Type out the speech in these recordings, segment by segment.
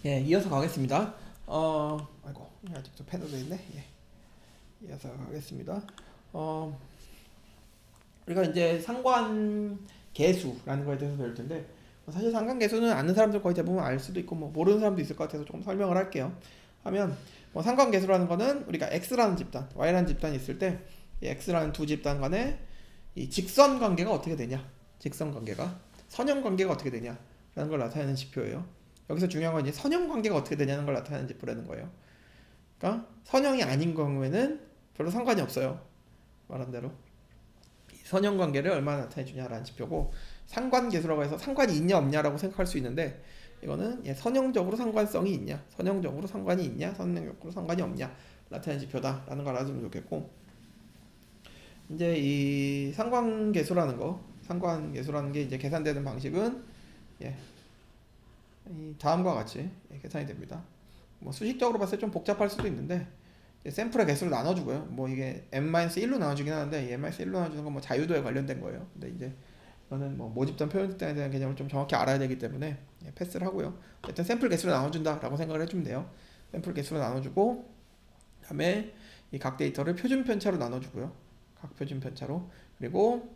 예, 이어서 가겠습니다. 아이고, 아직도 패드도 있네. 예, 이어서 가겠습니다. 어, 우리가 이제 상관계수라는 거에 대해서 배울 텐데, 사실 상관계수는 아는 사람들 거의 대부분 알 수도 있고, 뭐 모르는 사람도 있을 것 같아서 조금 설명을 할게요. 하면, 상관계수라는 거는 우리가 x라는 집단, y라는 집단이 있을 때, 이 x라는 두 집단 간에 이 직선 관계가 어떻게 되냐? 직선 관계가 선형 관계가 어떻게 되냐라는 걸 나타내는 지표예요. 여기서 중요한 건 이제 선형 관계가 어떻게 되냐는 걸 나타내는 지표라는 거예요. 그러니까 선형이 아닌 경우에는 별로 상관이 없어요. 말한 대로 선형 관계를 얼마나 나타내 주냐라는 지표고, 상관계수라고 해서 상관이 있냐 없냐라고 생각할 수 있는데, 이거는 선형적으로 상관성이 있냐, 선형적으로 상관이 있냐, 선형적으로 상관이 없냐 나타내는 지표다라는 걸 알아두면 좋겠고, 이제 이 상관계수라는 게 이제 계산되는 방식은 예, 이 다음과 같이 계산이 됩니다. 뭐 수식적으로 봤을 때 좀 복잡할 수도 있는데, 샘플의 개수를 나눠주고요. 뭐 이게 n-1로 나눠주긴 하는데, 이 n-1로 나눠주는 건 뭐 자유도에 관련된 거예요. 근데 이제 이거는 뭐 모집단 표현 집단에 대한 개념을 좀 정확히 알아야 되기 때문에 패스를 하고요. 일단 샘플 개수를 나눠준다라고 생각을 해주면 돼요. 샘플 개수를 나눠주고, 그다음에 이 각 데이터를 표준 편차로 나눠주고요. 각 표준 편차로. 그리고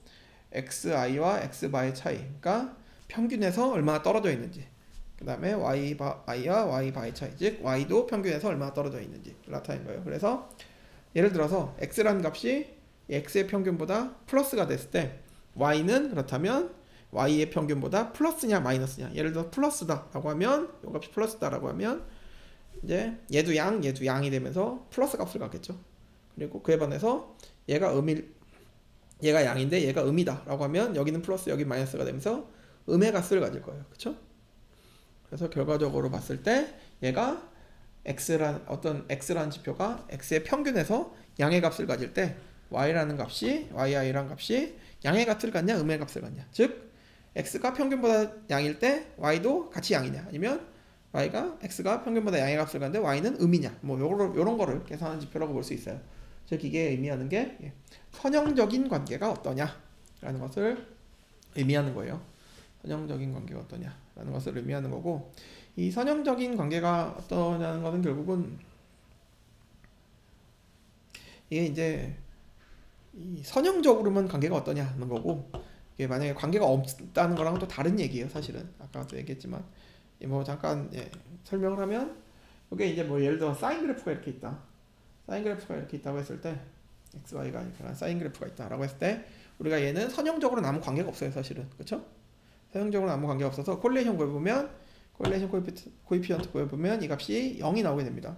xi와 x바의 차이, 그러니까 평균에서 얼마나 떨어져 있는지, 그 다음에 y와 y바의 차이, 즉 y도 평균에서 얼마나 떨어져 있는지 나타낸 거예요. 그래서 예를 들어서 x라는 값이 x의 평균보다 플러스가 됐을 때, y는 그렇다면 y의 평균보다 플러스냐 마이너스냐. 예를 들어 플러스다 라고 하면, 이 값이 플러스다 라고 하면 이제 얘도 양이 되면서 플러스 값을 갖겠죠. 그리고 그에 반해서 얘가 양인데 얘가 음이다 라고 하면, 여기는 플러스 여기 마이너스가 되면서 음의 값을 가질 거예요. 그쵸? 그래서 결과적으로 봤을 때 얘가 x라는 지표가 x의 평균에서 양의 값을 가질 때, yi라는 값이 양의 값을 갖냐 음의 값을 갖냐, 즉 x가 평균보다 양일 때 y도 같이 양이냐, 아니면 x가 평균보다 양의 값을 갖는데 y는 음이냐, 뭐 요런 거를 계산하는 지표라고 볼 수 있어요. 즉 이게 의미하는 게 선형적인 관계가 어떠냐라는 것을 의미하는 거예요. 선형적인 관계가 어떠냐라는 것을 의미하는 거고, 이 선형적인 관계가 어떠냐는 것은 결국은 이게 이제 이 선형적으로만 관계가 어떠냐는 거고, 이게 만약에 관계가 없다는 거랑은 또 다른 얘기예요. 사실은 아까도 얘기했지만, 뭐 잠깐 설명을 하면, 이게 이제 뭐 예를 들어 사인 그래프가 이렇게 있다고 했을 때, xy가 이렇게 사인 그래프가 있다라고 했을 때, 우리가 얘는 선형적으로 아무 관계가 없어요. 사실은. 그렇죠? 선형적으로 아무 관계가 없어서 콜레이션 코에피션트 구해보면 이 값이 0이 나오게 됩니다.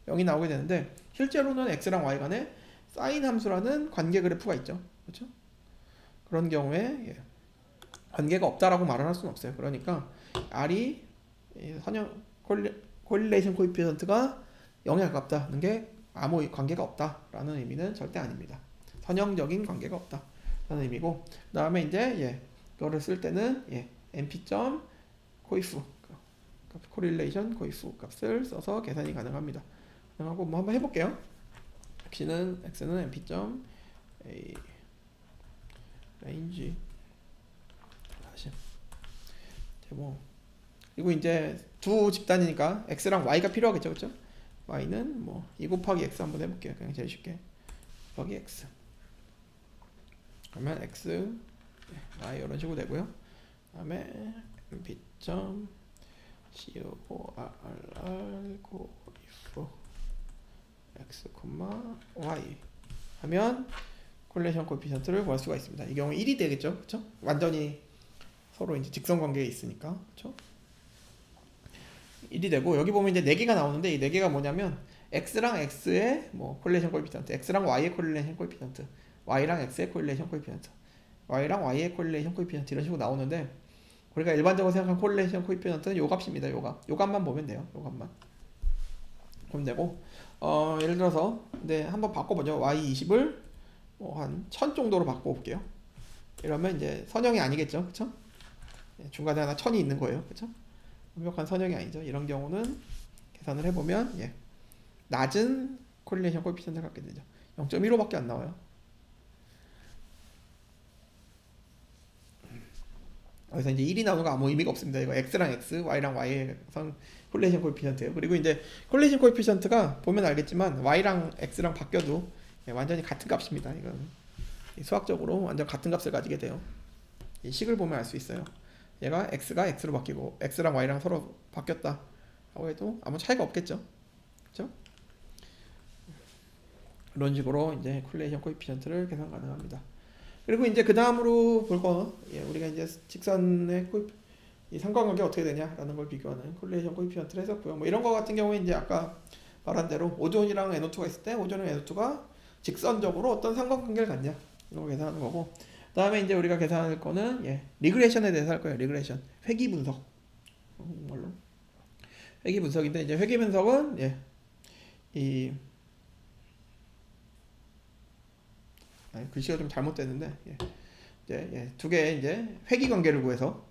0이 나오게 되는데, 실제로는 x랑 y 간에 사인 함수라는 관계 그래프가 있죠. 그렇죠? 그런 경우에 관계가 없다라고 말을 할 수는 없어요. 그러니까 r이 선형 콜레이션 코에피션트가 0에 가깝다는 게 아무 관계가 없다라는 의미는 절대 아닙니다. 선형적인 관계가 없다라는 의미고, 그 다음에 이제 이거를 쓸 때는 np.coif correlation coif 값을 써서 계산이 가능합니다. 가능하고, 뭐 한번 해볼게요. x는 np.a range 다시 제목. 그리고 이제 두 집단이니까 x랑 y가 필요하겠죠, 그렇죠? y는 뭐 2 곱하기 x 한번 해볼게요. 그냥 제일 쉽게 곱하기 x, 그러면 x y 이런 식으로 되고요. 그 다음에 np.corr x, y 하면 콜레이션 코에피션트를 구할 수가 있습니다. 이 경우 1이 되겠죠, 그렇죠? 완전히 서로 이제 직선 관계에 있으니까, 그렇죠? 1이 되고, 여기 보면 이제 4개가 나오는데, 이 4개가 뭐냐면 x랑 x의 뭐 콜레이션 코에피션트, x랑 y의 콜레이션 코에피션트, y랑 x의 콜레이션 코에피션트, y랑 y의 콜레이션 코에피션트, 이런 식으로 나오는데, 우리가 일반적으로 생각한 콜레이션 코에피션트는 요 값입니다. 요 값만 보면 돼요. 요 값만 보면 되고, 예를 들어서 근데 한번 바꿔보죠. y20을 뭐 한 1000 정도로 바꿔볼게요. 이러면 이제 선형이 아니겠죠, 그쵸? 중간에 하나 1000이 있는 거예요, 그쵸? 완벽한 선형이 아니죠. 이런 경우는 계산을 해보면 낮은 코릴레이션 코에피션트를 갖게 되죠. 0.15밖에 안 나와요. 그래서 이제 1이 나오는 거 아무 의미가 없습니다. 이거 x랑 x, y랑 y의 콜리전 코에피션트예요. 그리고 이제 콜리전 코에피션트가 보면 알겠지만 y랑 x랑 바뀌어도 완전히 같은 값입니다. 이건 수학적으로 완전 같은 값을 가지게 돼요. 이 식을 보면 알 수 있어요. 얘가 x가 x로 바뀌고 x랑 y랑 서로 바뀌었다 라고 해도 아무 차이가 없겠죠. 그렇죠? 이런 식으로 이제 콜리전 코에피션트를 계산 가능합니다. 그리고 이제 그 다음으로 볼 거, 우리가 이제 직선의 이 상관관계 어떻게 되냐라는 걸 비교하는 콜리전 코에피션트를 했었고요. 뭐 이런 거 같은 경우에 이제 아까 말한 대로 오존이랑 NO2가 있을 때 오존이랑 NO2가 직선적으로 어떤 상관관계를 갖냐 이런 거 계산하는 거고, 그 다음에 이제 우리가 계산할 거는 리그레이션에 대해서 할 거예요. 리그레이션, 회귀 분석. 물론 회귀 분석인데 이제 회귀 분석은 글씨가 좀 잘못됐는데 두 개의 이제 회귀 관계를 구해서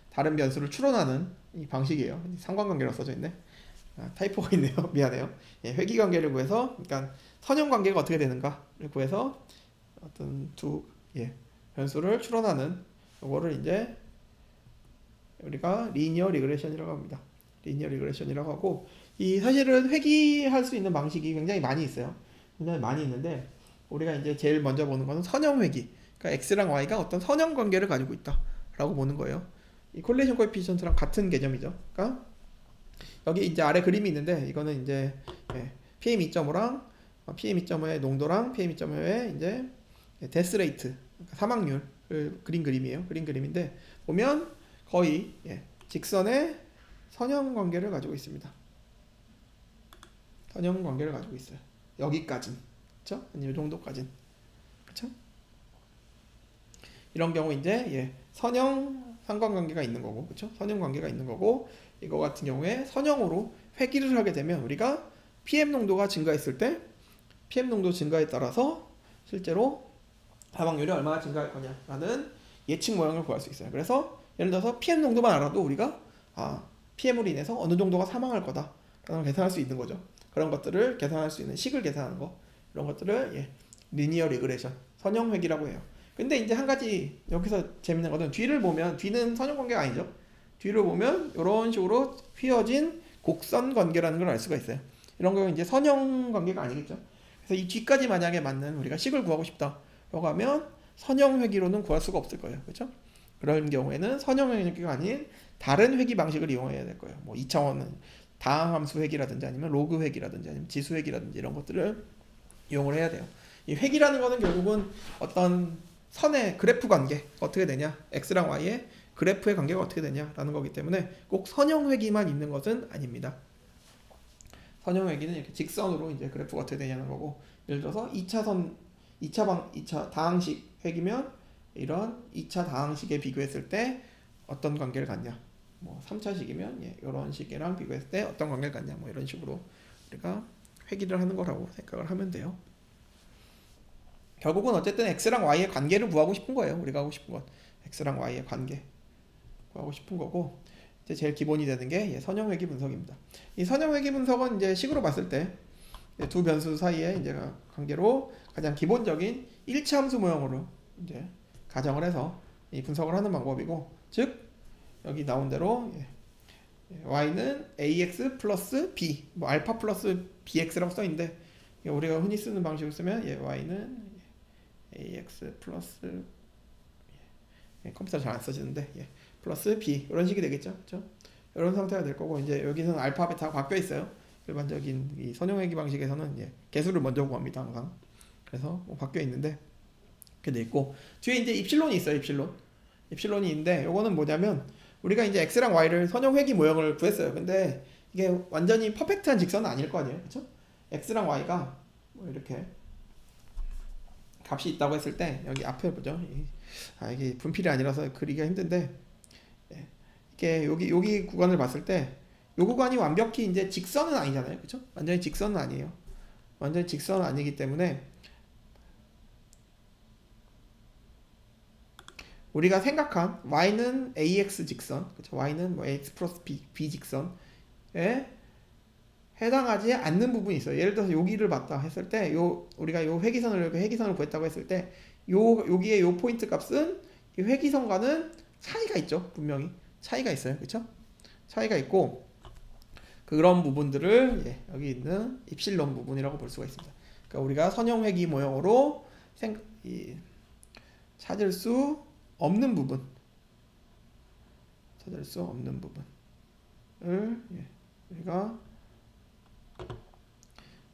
다른 변수를 추론하는 이 방식이에요. 상관관계로 써져 있네. 타이포가 있네요. 미안해요. 회귀 관계를 구해서, 그러니까 선형 관계가 어떻게 되는가를 구해서 어떤 두 변수를 추론하는 이거를 이제 우리가 리니어 리그레션이라고 합니다. 리니어 리그레션이라고 하고, 이 사실은 회귀할 수 있는 방식이 굉장히 많이 있어요. 굉장히 많이 있는데 우리가 이제 제일 먼저 보는 거는 선형 회귀. 그러니까 x랑 y가 어떤 선형 관계를 가지고 있다라고 보는 거예요. 이 콜리전 코에피션트랑 같은 개념이죠. 그러니까 여기 이제 아래 그림이 있는데 이거는 이제 PM2.5랑 PM2.5의 농도랑 PM2.5의 이제 데스 레이트, 그러니까 사망률을 그린 그림이에요. 그린 그림인데 보면 거의 직선의 선형 관계를 가지고 있습니다. 선형 관계를 가지고 있어요. 여기까진, 그렇죠? 아니면 이 정도까진, 그렇죠? 이런 경우 이제 선형 상관관계가 있는 거고, 그렇죠? 선형 관계가 있는 거고, 이거 같은 경우에 선형으로 회귀를 하게 되면 우리가 PM 농도가 증가했을 때 PM 농도 증가에 따라서 실제로 사망률이 얼마나 증가할 거냐라는 예측 모양을 구할 수 있어요. 그래서 예를 들어서 PM 농도만 알아도 우리가 PM으로 인해서 어느 정도가 사망할 거다라는 걸 계산할 수 있는 거죠. 그런 것들을 계산할 수 있는 식을 계산하는 거, 이런 것들을 리니어 리그레션, 선형 회귀라고 해요. 근데 이제 한 가지 여기서 재밌는 거는 뒤를 보면, 뒤는 선형 관계가 아니죠. 뒤를 보면 이런 식으로 휘어진 곡선 관계라는 걸 알 수가 있어요. 이런 거 이제 선형 관계가 아니겠죠. 그래서 이 뒤까지 만약에 맞는 우리가 식을 구하고 싶다라고 하면 선형 회귀로는 구할 수가 없을 거예요. 그렇죠? 그런 경우에는 선형 회귀가 아닌 다른 회귀 방식을 이용해야 될 거예요. 뭐 2차원은 다항함수 회귀라든지 아니면 로그 회귀라든지 아니면 지수 회귀라든지 이런 것들을 이용을 해야 돼요. 이 회귀라는 거는 결국은 어떤 선의 그래프 관계 어떻게 되냐, x랑 y의 그래프의 관계가 어떻게 되냐라는 거기 때문에 꼭 선형 회귀만 있는 것은 아닙니다. 선형 회귀는 이렇게 직선으로 이제 그래프가 어떻게 되냐는 거고, 예를 들어서 2차 다항식 회귀면 이런 2차 다항식에 비교했을 때 어떤 관계를 갖냐, 뭐 3차식이면 이런 식이랑 비교했을 때 어떤 관계를 갖냐, 뭐 이런 식으로 우리가 회귀를 하는 거라고 생각을 하면 돼요. 결국은 어쨌든 x랑 y의 관계를 구하고 싶은 거예요. 우리가 하고 싶은 건 x랑 y의 관계 구하고 싶은 거고, 이제 제일 기본이 되는 게 선형 회귀 분석입니다. 이 선형 회귀 분석은 이제 식으로 봤을 때 두 변수 사이에 이제 관계로 가장 기본적인 일치 함수 모형으로 이제 가정을 해서 이 분석을 하는 방법이고, 즉 여기 나온 대로 y는 ax 플러스 b, 뭐 알파 플러스 bx라고 써 있는데 우리가 흔히 쓰는 방식으로 쓰면 y는 ax 플러스 컴퓨터 잘 안 써지는데 플러스 b, 이런 식이 되겠죠. 그렇죠? 이런 상태가 될 거고, 이제 여기서는 알파 베타가 바뀌어 있어요. 일반적인 이 선형 회귀 방식에서는 개수를 먼저 구합니다, 항상. 그래서 바뀌어 있는데 이렇게 돼 있고, 뒤에 이제 입실론이 있어요. 입실론이 있는데 요거는 뭐냐면 우리가 이제 x랑 y를 선형 회귀 모형을 구했어요. 근데 이게 완전히 퍼펙트한 직선은 아닐 거 아니에요, 그렇죠? x랑 y가 뭐 이렇게 값이 있다고 했을 때 여기 앞에 보죠. 이게 분필이 아니라서 그리기가 힘든데 이게 여기 구간을 봤을 때 이 구간이 완벽히 이제 직선은 아니잖아요, 그렇죠? 완전히 직선은 아니에요. 완전히 직선은 아니기 때문에 우리가 생각한 y는 ax 직선, 그렇죠? y는 뭐 ax 플러스 b 직선에 해당하지 않는 부분이 있어요. 예를 들어서 여기를 봤다 했을 때 우리가 요 회기선을 구했다고 했을 때 여기에 요 포인트 값은 이 회기선과는 차이가 있죠. 분명히 차이가 있어요. 그쵸? 차이가 있고 그런 부분들을 여기 있는 입실론 부분이라고 볼 수가 있습니다. 그러니까 우리가 선형 회귀 모형으로 찾을 수 없는 부분, 찾을 수 없는 부분을 우리가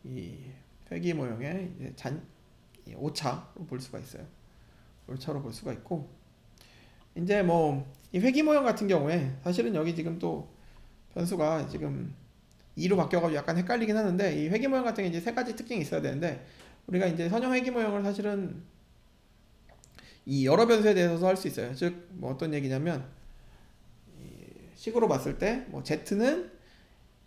이 회귀 모형의 오차로 볼 수가 있어요. 오차로 볼 수가 있고, 이제 뭐 이 회귀 모형 같은 경우에 사실은 여기 지금 또 변수가 지금 2로 바뀌어가지고 약간 헷갈리긴 하는데, 이 회귀 모형 같은 게 이제 세 가지 특징이 있어야 되는데, 우리가 이제 선형 회귀 모형을 사실은 이 여러 변수에 대해서도 할 수 있어요. 즉 뭐 어떤 얘기냐면 식으로 봤을 때 뭐 z는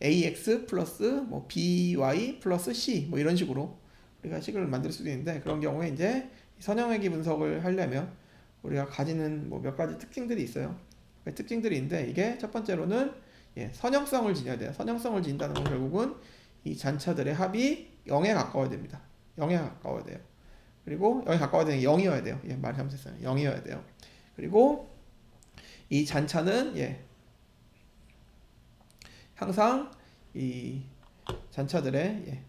ax 플러스 뭐 by 플러스 c 뭐 이런 식으로 우리가 식을 만들 수도 있는데, 그런 경우에 이제 선형 회귀 분석을 하려면 우리가 가지는 뭐 몇 가지 특징들이 있어요. 그 특징들이 있는데, 이게 첫 번째로는 선형성을 지녀야 돼요. 선형성을 지닌다는 건 결국은 이 잔차들의 합이 0에 가까워야 됩니다. 0에 가까워야 돼요. 그리고 0에 가까워야 되는 게 0이어야 돼요. 말이 잘못했어요. 0이어야 돼요. 그리고 이 잔차는 항상 이 잔차들의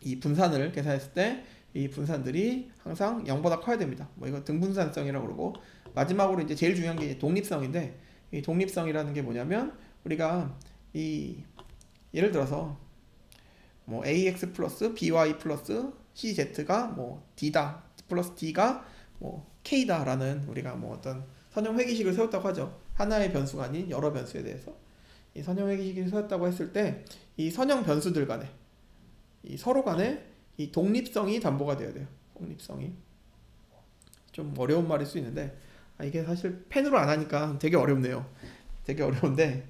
이 분산을 계산했을 때 이 분산들이 항상 0보다 커야 됩니다. 뭐 이거 등분산성이라고 그러고, 마지막으로 이제 제일 중요한 게 독립성인데, 이 독립성이라는 게 뭐냐면 우리가 이 예를 들어서 뭐 ax 플러스 by 플러스 cz가 뭐 d다 플러스 d가 뭐 k다라는 우리가 뭐 어떤 선형 회귀식을 세웠다고 하죠. 하나의 변수가 아닌 여러 변수에 대해서 이 선형 회귀식을 세웠다고 했을 때, 이 선형 변수들 간에 이 서로 간에 이 독립성이 담보가 되어야 돼요. 독립성이 좀 어려운 말일 수 있는데, 이게 사실 펜으로 안 하니까 되게 어렵네요. 되게 어려운데,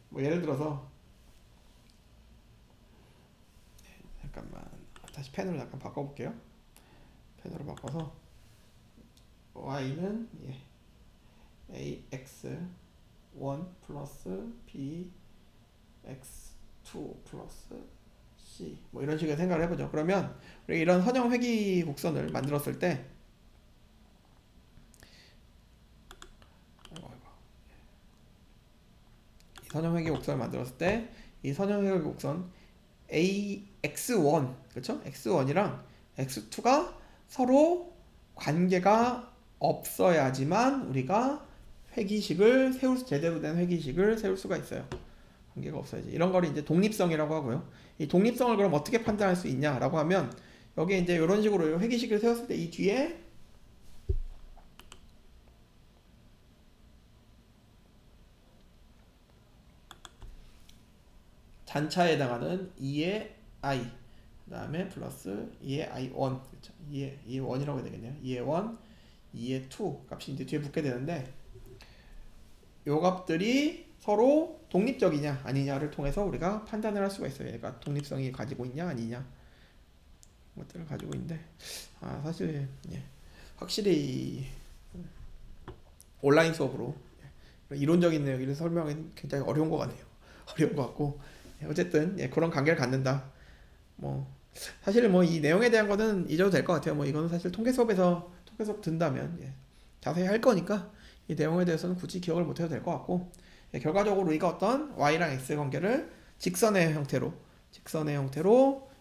뭐 예를 들어서 잠깐만 다시 펜으로 약간 바꿔볼게요. 펜으로 바꿔서 y는 ax1 플러스 bx2 플러스 c 뭐 이런 식으로 생각을 해보죠. 그러면 우리 이런 선형 회귀 곡선을 만들었을 때 이 선형 회귀 곡선을 만들었을 때 이 선형 회귀 곡선 ax1 그렇죠? x1이랑 x2가 서로 관계가 없어야지만 우리가 회귀식을 제대로 된 회귀식을 세울 수가 있어요. 관계가 없어야지. 이런 거를 이제 독립성이라고 하고요. 이 독립성을 그럼 어떻게 판단할 수 있냐라고 하면, 여기에 이제 이런 식으로 회귀식을 세웠을 때 이 뒤에 잔차에 해당하는 2의 i 그 다음에 플러스 2의 i1 그렇죠? 2의 1이라고 해야 되겠네요. 2의 1, 2의 2 값이 이제 뒤에 붙게 되는데, 요 값들이 서로 독립적이냐 아니냐를 통해서 우리가 판단을 할 수가 있어요. 얘가 독립성이 가지고 있냐 아니냐 것들을 가지고 있는데, 사실 확실히 온라인 수업으로 이론적인 내용을 설명하기 굉장히 어려운 것 같네요. 어려운 것 같고, 어쨌든 그런 관계를 갖는다. 뭐 사실 뭐 이 내용에 대한 거는 잊어도 될 것 같아요. 뭐 이거는 사실 통계 수업 든다면 자세히 할 거니까 이 내용에 대해서는 굳이 기억을 못 해도 될 것 같고, 결과적으로 우리가 어떤 y랑 x의 관계를 직선의 형태로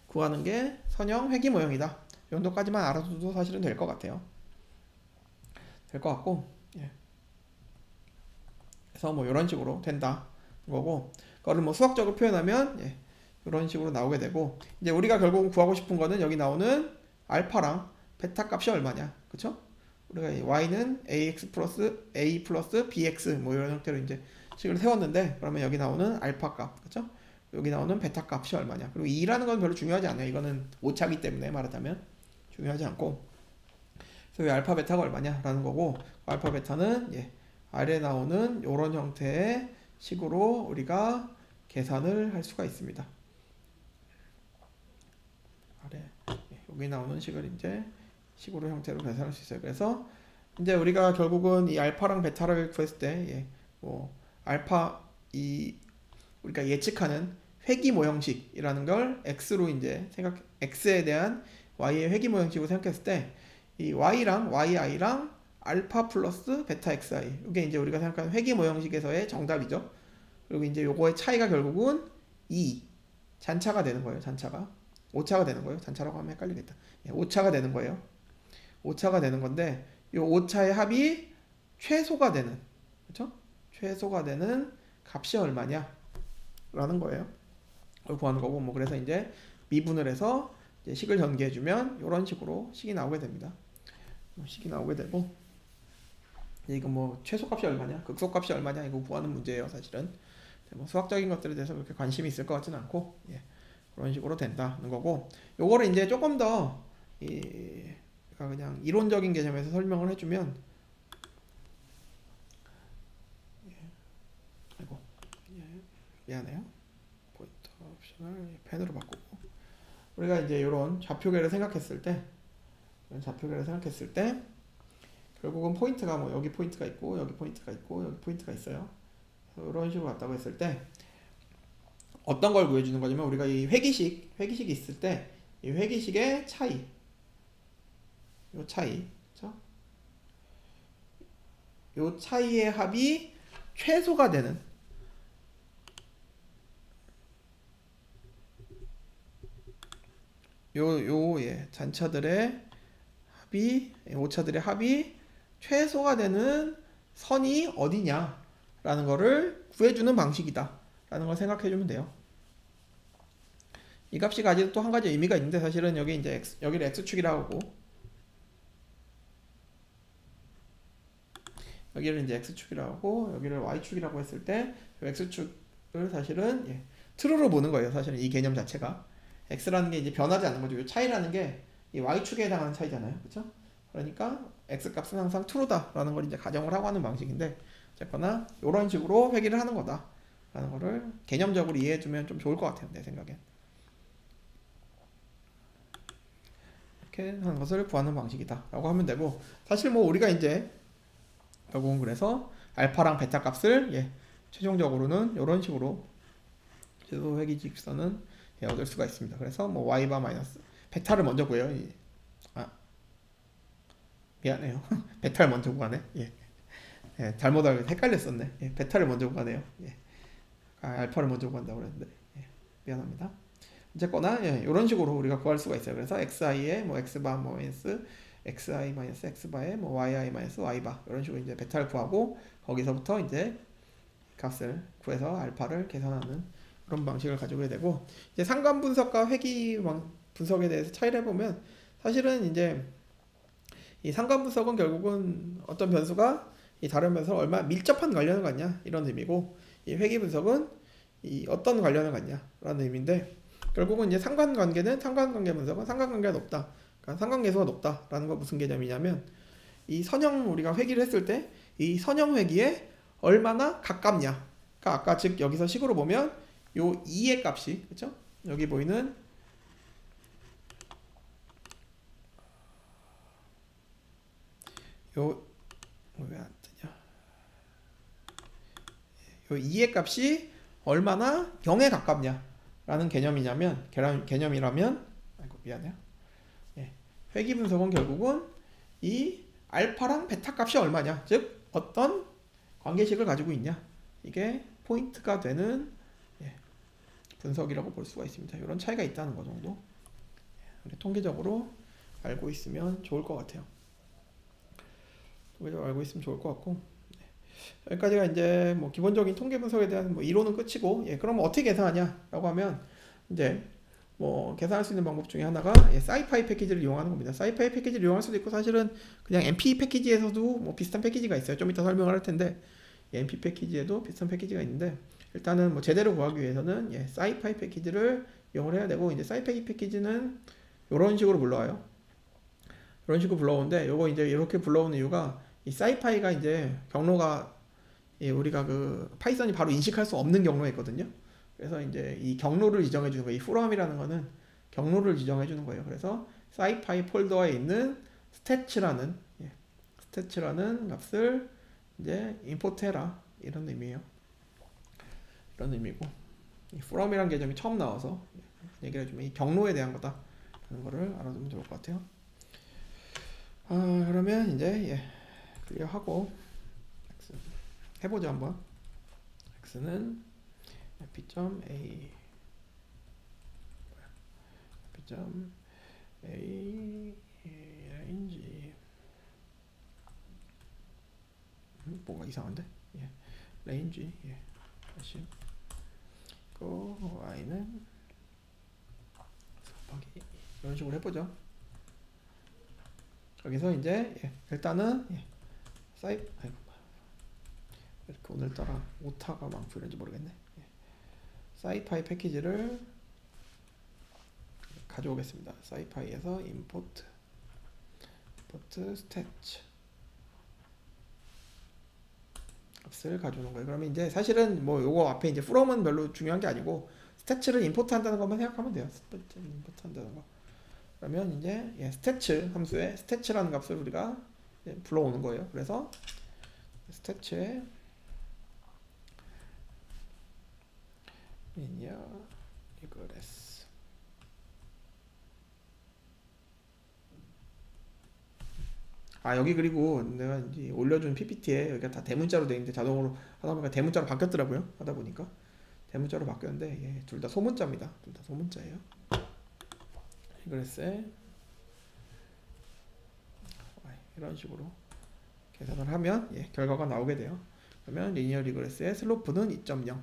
구하는 게 선형 회귀 모형이다. 이 정도까지만 알아둬도 사실은 될 것 같아요. 될 것 같고, 그래서 뭐 이런 식으로 된다 거고, 그거를 뭐 수학적으로 표현하면 이런 식으로 나오게 되고, 이제 우리가 결국 구하고 싶은 거는 여기 나오는 알파랑 베타 값이 얼마냐, 그쵸? 우리가 y는 ax 플러스 a 플러스 bx 뭐 이런 형태로 이제 식을 세웠는데, 그러면 여기 나오는 알파 값, 그쵸? 여기 나오는 베타 값이 얼마냐. 그리고 2라는 건 별로 중요하지 않아요. 이거는 오차기 때문에 말하자면 중요하지 않고, 그래서 이 알파 베타가 얼마냐라는 거고, 알파 베타는 아래에 나오는 이런 형태의 식으로 우리가 계산을 할 수가 있습니다. 아래 여기 나오는 식을 이제 식으로 형태로 계산할 수 있어요. 그래서 이제 우리가 결국은 이 알파랑 베타를 구했을 때 뭐 알파 우리가 예측하는 회귀 모형식이라는 걸 x로 이제 x에 대한 y의 회귀 모형식으로 생각했을 때, 이 y랑 yi랑 알파 플러스 베타 xi. 이게 이제 우리가 생각하는 회귀 모형식에서의 정답이죠. 그리고 이제 요거의 차이가 결국은 2 잔차가 되는 거예요. 잔차가 오차가 되는 거예요. 잔차라고 하면 헷갈리겠다. 예, 오차가 되는 거예요. 오차가 되는 건데 요 오차의 합이 최소가 되는, 그렇죠? 최소가 되는 값이 얼마냐 라는 거예요. 그걸 구하는 거고, 뭐 그래서 이제 미분을 해서 이제 식을 전개해주면 이런 식으로 식이 나오게 됩니다. 식이 나오게 되고, 이거 뭐 최소값이 얼마냐, 극소값이 얼마냐 이거 구하는 문제예요. 사실은 뭐 수학적인 것들에 대해서 그렇게 관심이 있을 것 같지는 않고, 예, 그런 식으로 된다는 거고, 요거를 이제 조금 더 그냥 이론적인 개념에서 설명을 해주면, 아이고, 예, 미안해요. 포인터 옵션을 펜으로 바꾸고, 우리가 이제 이런 좌표계를 생각했을 때, 결국은 포인트가 뭐 여기 포인트가 있고 여기 포인트가 있고 여기 포인트가 있어요. 이런 식으로 갔다고 했을 때 어떤 걸 구해주는 거냐면, 우리가 이 회기식이 있을 때 이 회기식의 차이, 요 차이, 그렇죠? 요 차이의 합이 최소가 되는, 예, 잔차들의 합이, 오차들의 합이 최소가 되는 선이 어디냐 라는 거를 구해주는 방식이다 라는 걸 생각해 주면 돼요. 이 값이 가지는 또 한 가지 의미가 있는데, 사실은 여기 이제 여기를 x축이라고 하고 여기를 이제 x축이라고 하고 여기를 y축이라고 했을 때 x축을 사실은, 예, 트루로 보는 거예요. 사실은 이 개념 자체가 x라는 게 이제 변하지 않는 거죠. 이 차이라는 게 이 y축에 해당하는 차이잖아요. 그렇죠? 그러니까 x값은 항상 true다 라는 걸 이제 가정을 하고 하는 방식인데, 어쨌거나 이런 식으로 회귀를 하는 거다 라는 거를 개념적으로 이해해 주면 좀 좋을 것 같아요. 내 생각엔 이렇게 하는 것을 구하는 방식이다 라고 하면 되고, 사실 뭐 우리가 이제 결국은 그래서 알파랑 베타 값을, 예, 최종적으로는 이런 식으로 최소 회귀 직선은, 예, 얻을 수가 있습니다. 그래서 뭐 y바 마이너스 베타를 먼저 구해요. 미안해요. 베타를 먼저 구하네. 예. 예, 잘못 알고 헷갈렸었네. 예, 베타를 먼저 구하네요. 예. 알파를 먼저 구한다고 그랬는데, 예, 미안합니다. 어쨌거나, 예, 이런 식으로 우리가 구할 수가 있어요. 그래서 xi의 뭐 x바 마이너스 xi 마이너스 x바의 뭐 yi 마이너스 y바, 이런 식으로 이제 베타를 구하고 거기서부터 이제 값을 구해서 알파를 계산하는 그런 방식을 가지게 되고, 이제 상관 분석과 회귀 분석에 대해서 차이를 해보면, 사실은 이제 이 상관 분석은 결국은 어떤 변수가 이 다른 변수와 얼마나 밀접한 관련을 갖냐 이런 의미고, 이 회귀 분석은 이 어떤 관련을 갖냐라는 의미인데, 결국은 이제 상관관계 분석은 상관관계가 높다, 그러니까 상관계수가 높다라는 건 무슨 개념이냐면, 이 선형 우리가 회귀를 했을 때 이 선형 회귀에 얼마나 가깝냐, 그러니까 아까 즉 여기서 식으로 보면 요 2의 값이, 그렇죠? 여기 보이는 요 왜 안 뜨냐? 요 2의 값이 얼마나 0에 가깝냐라는 개념이라면, 아이고 미안해요. 예, 회귀 분석은 결국은 이 알파랑 베타 값이 얼마냐, 즉 어떤 관계식을 가지고 있냐, 이게 포인트가 되는, 예, 분석이라고 볼 수가 있습니다. 이런 차이가 있다는 거 정도, 예, 통계적으로 알고 있으면 좋을 것 같아요. 알고 있으면 좋을 것 같고, 여기까지가 이제 뭐 기본적인 통계 분석에 대한 뭐 이론은 끝이고, 예, 그럼 어떻게 계산하냐라고 하면, 이제 뭐 계산할 수 있는 방법 중에 하나가, 예, 사이파이 패키지를 이용하는 겁니다. 사이파이 패키지를 이용할 수도 있고, 사실은 그냥 MP 패키지에서도 뭐 비슷한 패키지가 있어요. 좀 이따 설명을 할 텐데, 예, MP 패키지에도 비슷한 패키지가 있는데, 일단은 뭐 제대로 구하기 위해서는, 예, 사이파이 패키지를 이용을 해야 되고, 이제 사이파이 패키지는 이런 식으로 불러와요. 이런 식으로 불러오는데, 요거 이제 이렇게 불러오는 이유가, 이 사이파이가 이제 경로가, 예, 우리가 그 파이썬이 바로 인식할 수 없는 경로가 있거든요. 그래서 이제 이 경로를 지정해 주는 거예요. 이 from이라는 거는 경로를 지정해 주는 거예요. 그래서 사이파이 폴더에 있는 스태츠라는, 예, 스태츠라는 값을 이제 임포트 해라, 이런 의미예요. 이런 의미고, 이 from이라는 개념이 처음 나와서 얘기를 해주면 이 경로에 대한 거다 라는 거를 알아두면 좋을 것 같아요. 그러면 이제, 예, 클리어하고 x 해보죠 한번. x는 p.a p.a range 뭔가 이상한데? 예. range 예. 다시 그 y는 곱하기 이런 식으로 해보죠. 여기서 이제 예. 일단은 예. 아이고 이렇게 오늘따라 오타가 많고 이런지 모르겠네. 예. 사이파이 패키지를 가져오겠습니다. 사이파이에서 import stats 값을 가져오는 거예요. 그러면 이제 사실은 뭐 요거 앞에 이제 from은 별로 중요한 게 아니고 스태츠를 임포트 한다는 것만 생각하면 돼요. 임포트 한다는 거. 그러면 이제 예, 스태츠 함수에 스태츠라는 값을 우리가 불러오는 거예요. 그래서 스태츠에 linear regress 여기 그리고 내가 이제 올려준 PPT에 여기가 다 대문자로 되어 있는데 자동으로 하다 보니까 대문자로 바뀌었더라고요. 하다 보니까 대문자로 바뀌었는데 예, 둘 다 소문자입니다. 둘 다 소문자예요. 리그레스에 이런 식으로 계산을 하면 예, 결과가 나오게 돼요. 그러면 리니어 리그레스의 슬로프는 2.0,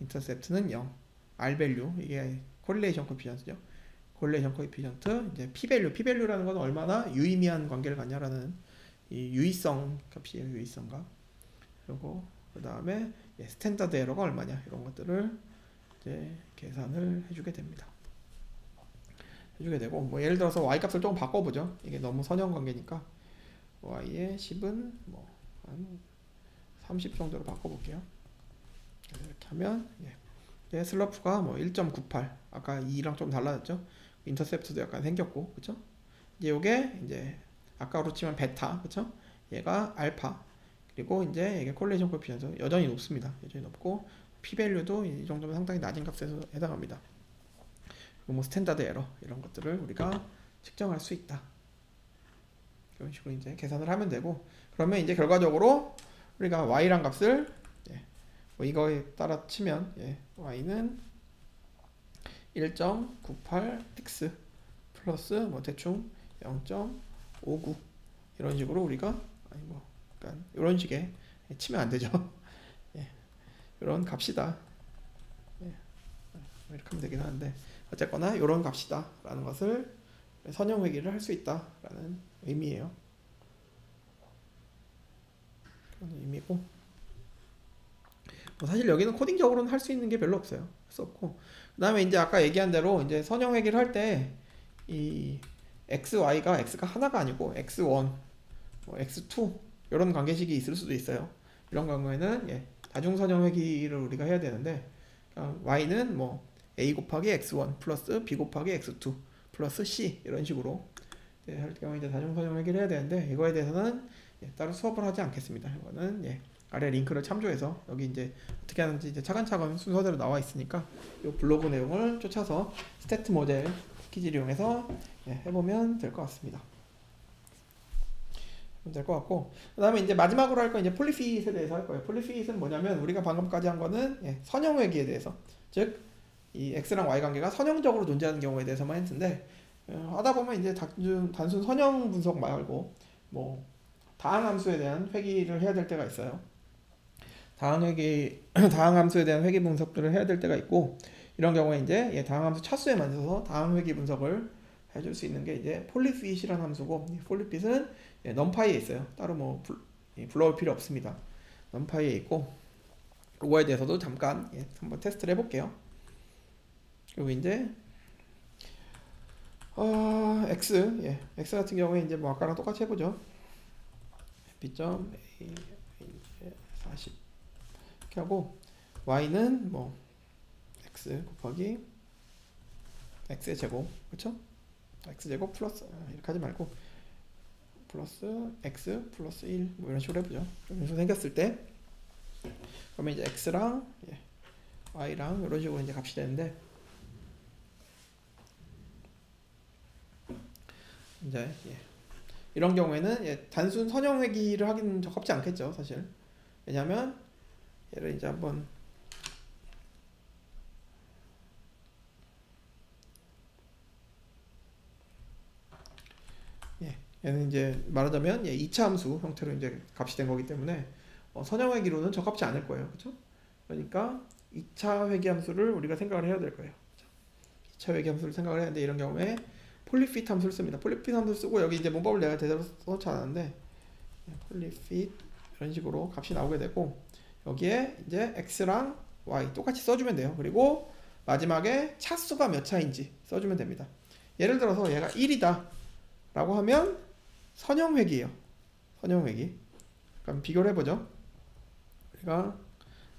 인터셉트는 0, R 밸류 이게 코릴레이션 코에피션트죠. 코릴레이션 코에피션트 이제 P 밸류라는 건 얼마나 유의미한 관계를 갖냐라는 이 유의성 값이에요. 유의성과 그리고 그 다음에 예, 스탠다드 에러가 얼마냐 이런 것들을 이제 계산을 해주게 됩니다. 해주게 되고 뭐 예를 들어서 y 값을 조금 바꿔보죠. 이게 너무 선형 관계니까 y의 10은 뭐 한 30 정도로 바꿔볼게요. 이렇게 하면 예, 슬러프가 뭐 1.98 아까 2랑 좀 달라졌죠. 인터셉트도 약간 생겼고 그쵸? 이제 요게 이제 아까로 치면 베타 그쵸? 얘가 알파 그리고 이제 이게 콜레이션 코에피션트 여전히 높습니다. 여전히 높고 p 밸류도 이 정도면 상당히 낮은 값에 해당합니다. 그리고 뭐 스탠다드 에러 이런 것들을 우리가 측정할 수 있다. 이런 식으로 이제 계산을 하면 되고 그러면 이제 결과적으로 우리가 y란 값을 예, 뭐 이거에 따라 치면 예, y는 1.98x 플러스 뭐 대충 0.59 이런 식으로 우리가 아니 뭐 그러니까 이런 식의 치면 안 되죠. 예, 이런 값이다. 예, 이렇게 하면 되긴 하는데 어쨌거나 이런 값이다 라는 것을 선형 회귀를 할 수 있다 라는 의미예요. 그런 의미고 뭐 사실 여기는 코딩적으로는 할 수 있는 게 별로 없어요. 할 수 없고 그 다음에 이제 아까 얘기한 대로 이제 선형 회귀를 할 때 이 xy가 x가 하나가 아니고 x1, 뭐 x2 이런 관계식이 있을 수도 있어요. 이런 경우에는 예, 다중선형 회귀를 우리가 해야 되는데 y는 뭐 a 곱하기 x1 플러스 b 곱하기 x2 플러스 c 이런 식으로 예, 할 경우에 이제 다중선형 회귀를 해야 되는데 이거에 대해서는 예, 따로 수업을 하지 않겠습니다. 이거는 예, 아래 링크를 참조해서 여기 이제 어떻게 하는지 이제 차근차근 순서대로 나와 있으니까 이 블로그 내용을 쫓아서 스태트 모델 패키지를 이용해서 예, 해보면 될 것 같습니다. 될 것 같고 그 다음에 이제 마지막으로 할 건 이제 폴리핏에 대해서 할 거예요. 폴리핏은 뭐냐면 우리가 방금까지 한 거는 예, 선형 회귀에 대해서 즉 이 x랑 y 관계가 선형적으로 존재하는 경우에 대해서만 했는데 하다 보면 이제 단순 선형 분석 말고 뭐 다항 함수에 대한 회귀를 해야 될 때가 있어요. 다항 함수에 대한 회귀 분석들을 해야 될 때가 있고 이런 경우에 이제 예, 다항 함수 차수에 맞춰서 다항 회귀 분석을 해줄 수 있는 게 이제 폴리핏이라는 함수고 이 폴리핏은 예, 넘파이에 있어요. 따로 뭐 불러올 필요 없습니다. 넘파이에 있고 그거에 대해서도 잠깐 예, 한번 테스트를 해볼게요. 그리고 이제 x 예, x 같은 경우에 이제 뭐 아까랑 똑같이 해보죠. b.a 40 이렇게 하고 y는 뭐 x 곱하기 x의 제곱 그렇죠? x 제곱 플러스 이렇게 하지 말고 플러스 x 플러스 1 뭐 이런 식으로 해보죠. 이런 식으로 생겼을 때 그러면 이제 x랑 예, y랑 이런 식으로 이제 값이 되는데 이제 예, 이런 경우에는 단순 선형회귀를 하기는 적합지 않겠죠, 사실. 왜냐하면 얘를 이제 한번 얘는 이제 말하자면 2차 함수 형태로 이제 값이 된 거기 때문에 선형회귀로는 적합지 않을 거예요, 그렇죠? 그러니까 2차 회귀함수를 우리가 생각을 해야 될 거예요. 2차 회귀함수를 생각을 해야 되는데 이런 경우에 폴리핏 함수를 씁니다. 폴리핏 함수를 쓰고 여기 이제 문법을 내가 제대로 써놓지 않았는데 폴리핏 이런 식으로 값이 나오게 되고 여기에 이제 x랑 y 똑같이 써주면 돼요. 그리고 마지막에 차수가 몇 차인지 써주면 됩니다. 예를 들어서 얘가 1이다 라고 하면 선형회귀예요. 선형회귀. 그럼 비교를 해보죠. 우리가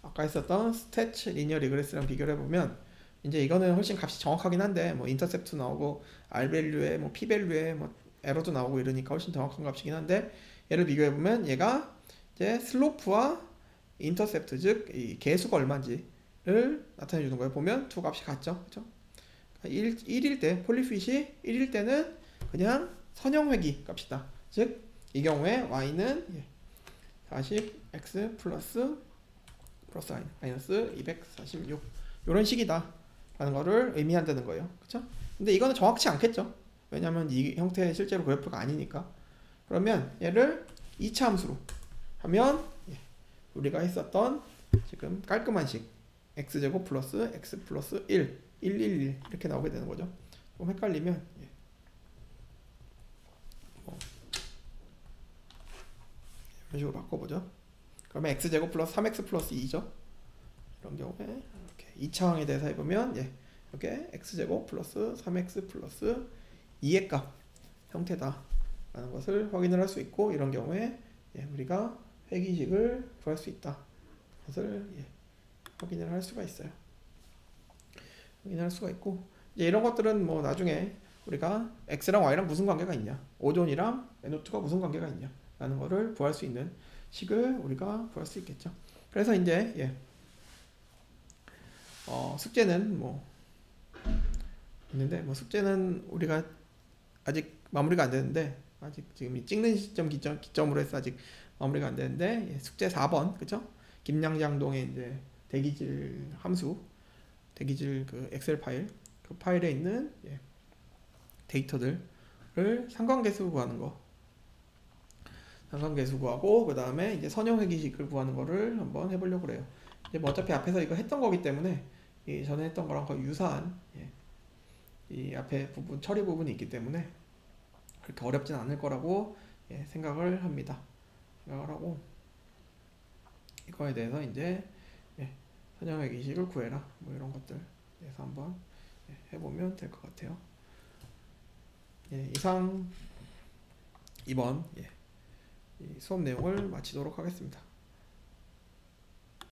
아까 했었던 스태치 리니어 리그레스랑 비교를 해보면 이제 이거는 훨씬 값이 정확하긴 한데 뭐 인터셉트 나오고 R밸류에 뭐 P밸류에 뭐 에러도 나오고 이러니까 훨씬 정확한 값이긴 한데 얘를 비교해보면 얘가 이제 슬로프와 인터셉트 즉 이 개수가 얼마인지를 나타내 주는 거예요. 보면 두 값이 같죠. 그렇죠? 1일 때 폴리핏이 1일 때는 그냥 선형회귀 값이다. 즉 이 경우에 y는 40x 플러스 마이너스 246 이런 식이다 라는 거를 의미한다는 거예요. 그쵸? 근데 이거는 정확치 않겠죠. 왜냐면 이 형태의 실제로 그래프가 아니니까. 그러면 얘를 2차 함수로 하면 우리가 했었던 지금 깔끔한 식 x제곱 플러스 x 플러스 1 111 이렇게 나오게 되는 거죠. 좀 헷갈리면 이런 식으로 바꿔보죠. 그러면 x제곱 플러스 3x 플러스 2죠. 이런 경우에 이렇게 2차항에 대해서 해보면 이렇게 x제곱 플러스 3x 플러스 2의 값 형태다 라는 것을 확인을 할 수 있고 이런 경우에 우리가 회귀식을 구할 수 있다 것을 확인을 할 수가 있어요. 확인할 수가 있고 이제 이런 것들은 뭐 나중에 우리가 x랑 y랑 무슨 관계가 있냐, 오존이랑 NO2가 무슨 관계가 있냐 라는 거를 구할 수 있는 식을 우리가 구할 수 있겠죠. 그래서 이제 숙제는 뭐 있는데 뭐 숙제는 우리가 아직 마무리가 안 되는데 아직 지금 찍는 시점 기점으로 해서 아직 마무리가 안 되는데 숙제 4번 그쵸? 김양장동의 이제 대기질 함수 대기질 그 엑셀 파일 그 파일에 있는 데이터들을 상관계수 구하는 거 상관계수 구하고 그 다음에 이제 선형회귀식을 구하는 거를 한번 해보려고 그래요. 이제 뭐 어차피 앞에서 이거 했던 거기 때문에 이 전에 했던 거랑 거의 유사한 이 앞에 부분 처리 부분이 있기 때문에 그렇게 어렵진 않을 거라고 생각을 합니다. 생각을 하고 이거에 대해서 이제 선형회귀식을 구해라 뭐 이런 것들 대해서 한번 해보면 될 것 같아요. 이상 이번 이 수업 내용을 마치도록 하겠습니다.